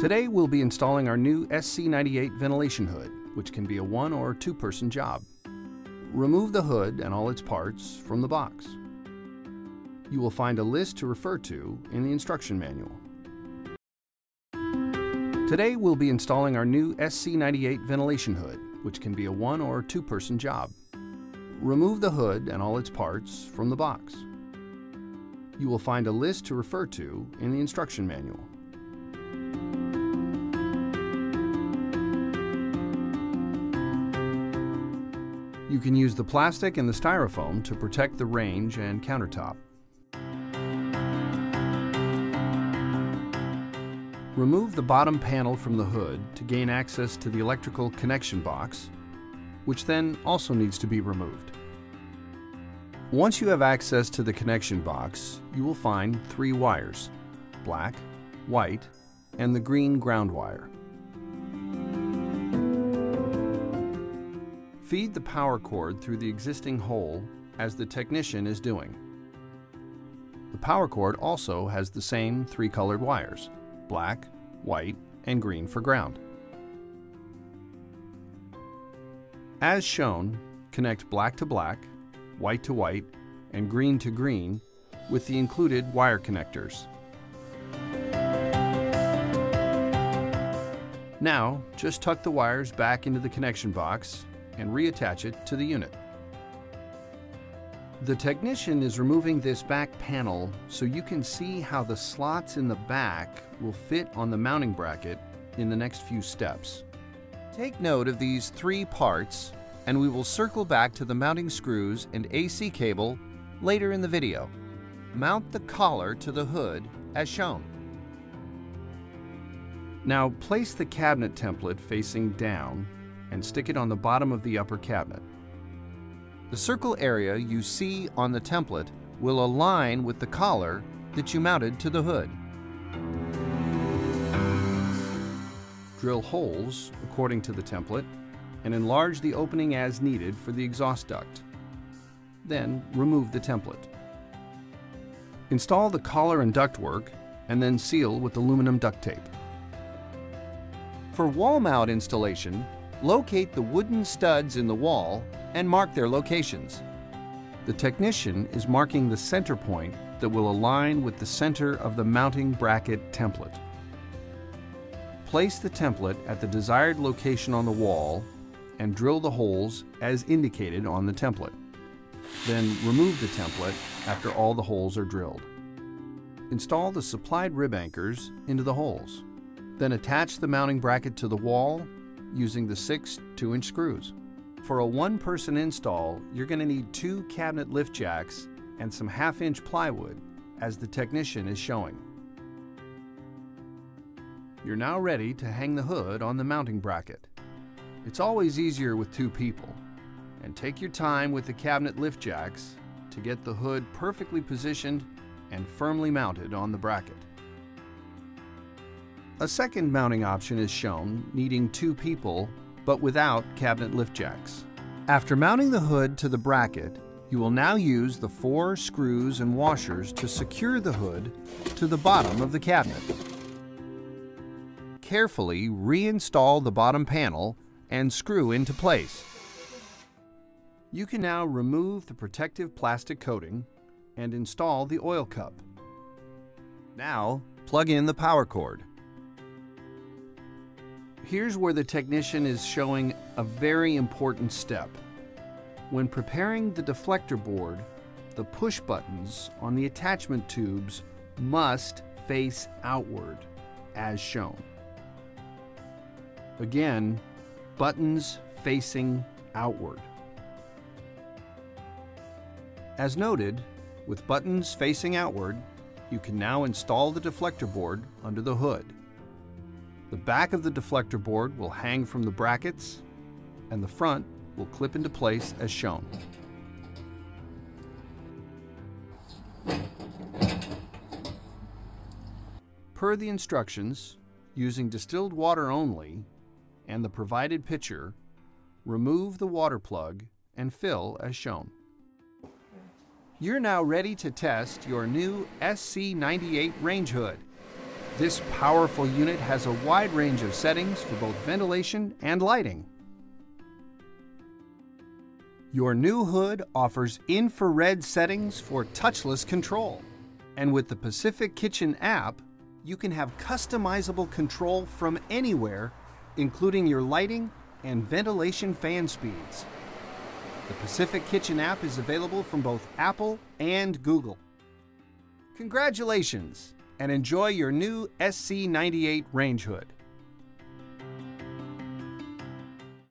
Today we'll be installing our new SC98 ventilation hood, which can be a one- or two-person job. Remove the hood and all its parts from the box. You will find a list to refer to in the instruction manual. Today we'll be installing our new SC98 ventilation hood, which can be a one- or two-person job. Remove the hood and all its parts from the box. You will find a list to refer to in the instruction manual. You can use the plastic and the styrofoam to protect the range and countertop. Remove the bottom panel from the hood to gain access to the electrical connection box, which then also needs to be removed. Once you have access to the connection box, you will find three wires: black, white, and the green ground wire. Feed the power cord through the existing hole as the technician is doing. The power cord also has the same three colored wires: black, white, and green for ground. As shown, connect black to black, white to white, and green to green with the included wire connectors. Now, just tuck the wires back into the connection box and reattach it to the unit. The technician is removing this back panel so you can see how the slots in the back will fit on the mounting bracket in the next few steps. Take note of these three parts, and we will circle back to the mounting screws and AC cable later in the video. Mount the collar to the hood as shown. Now place the cabinet template facing down and stick it on the bottom of the upper cabinet. The circle area you see on the template will align with the collar that you mounted to the hood. Drill holes according to the template and enlarge the opening as needed for the exhaust duct. Then remove the template. Install the collar and ductwork and then seal with aluminum duct tape. For wall mount installation, locate the wooden studs in the wall and mark their locations. The technician is marking the center point that will align with the center of the mounting bracket template. Place the template at the desired location on the wall and drill the holes as indicated on the template. Then remove the template after all the holes are drilled. Install the supplied rib anchors into the holes. Then attach the mounting bracket to the wall using the 6 2-inch screws. For a one-person install, you're going to need 2 cabinet lift jacks and some 1/2-inch plywood, as the technician is showing. You're now ready to hang the hood on the mounting bracket. It's always easier with 2 people, and take your time with the cabinet lift jacks to get the hood perfectly positioned and firmly mounted on the bracket. A second mounting option is shown, needing 2 people, but without cabinet lift jacks. After mounting the hood to the bracket, you will now use the 4 screws and washers to secure the hood to the bottom of the cabinet. Carefully reinstall the bottom panel and screw into place. You can now remove the protective plastic coating and install the oil cup. Now, plug in the power cord. Here's where the technician is showing a very important step. When preparing the deflector board, the push buttons on the attachment tubes must face outward, as shown. Again, buttons facing outward. As noted, with buttons facing outward, you can now install the deflector board under the hood. The back of the deflector board will hang from the brackets, and the front will clip into place as shown. Per the instructions, using distilled water only and the provided pitcher, remove the water plug and fill as shown. You're now ready to test your new SC98 range hood. This powerful unit has a wide range of settings for both ventilation and lighting. Your new hood offers infrared settings for touchless control. And with the Pacific Kitchen app, you can have customizable control from anywhere, including your lighting and ventilation fan speeds. The Pacific Kitchen app is available from both Apple and Google. Congratulations, and enjoy your new SC98 range hood.